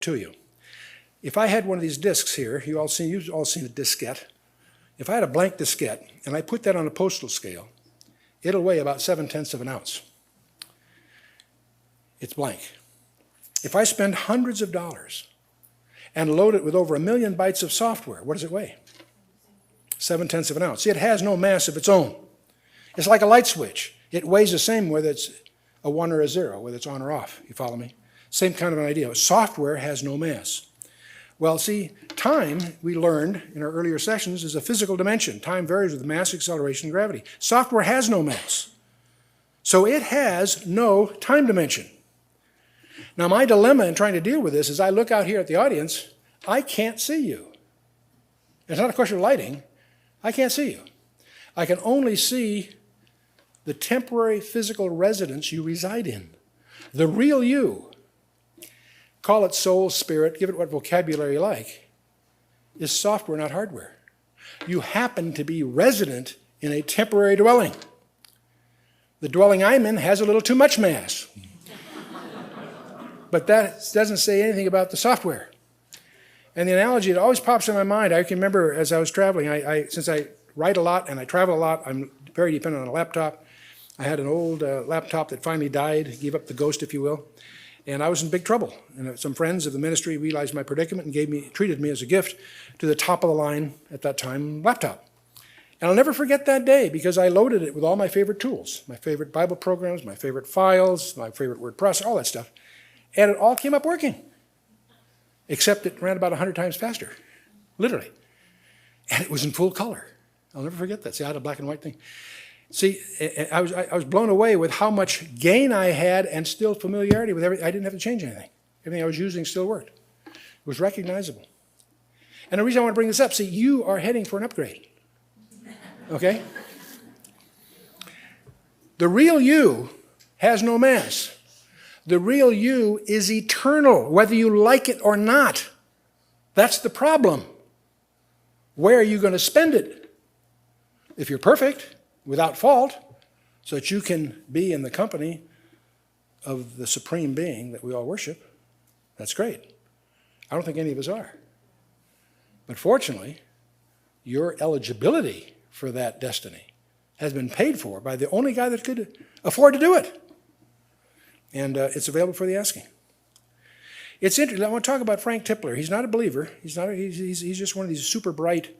to you. If I had one of these discs here, you've all seen a diskette. If I had a blank diskette and I put that on a postal scale, it'll weigh about 7/10 of an ounce. It's blank. If I spend hundreds of dollars and load it with over 1 million bytes of software, what does it weigh? 7/10 of an ounce. See, it has no mass of its own. It's like a light switch. It weighs the same whether it's a 1 or a 0, whether it's on or off. You follow me? Same kind of an idea. Software has no mass. Well, see, time, we learned in our earlier sessions, is a physical dimension. Time varies with mass, acceleration, and gravity. Software has no mass. So it has no time dimension. Now, my dilemma in trying to deal with this is I look out here at the audience, I can't see you. It's not a question of lighting. I can't see you. I can only see the temporary physical residence you reside in. The real you, call it soul, spirit, give it what vocabulary you like, is software, not hardware. You happen to be resident in a temporary dwelling. The dwelling I'm in has a little too much mass. But that doesn't say anything about the software. And the analogy that always pops in my mind, I can remember as I was traveling, since I write a lot and I travel a lot, I'm very dependent on a laptop. I had an old laptop that finally died, gave up the ghost, if you will. And I was in big trouble. And some friends of the ministry realized my predicament and treated me as a gift to the top of the line, at that time, laptop. And I'll never forget that day because I loaded it with all my favorite tools, my favorite Bible programs, my favorite files, my favorite word processor, all that stuff. And it all came up working, except it ran about 100 times faster, literally. And it was in full color. I'll never forget that. See, I had a black and white thing. See, I was blown away with how much gain I had and still familiarity with everything. I didn't have to change anything. Everything I was using still worked. It was recognizable. And the reason I want to bring this up, see, you are heading for an upgrade. Okay? The real you has no mass. The real you is eternal, whether you like it or not. That's the problem. Where are you going to spend it? If you're perfect, without fault, so that you can be in the company of the supreme being that we all worship, that's great. I don't think any of us are. But fortunately, your eligibility for that destiny has been paid for by the only guy that could afford to do it. And it's available for the asking. It's interesting. I want to talk about Frank Tipler. He's not a believer. He's just one of these super bright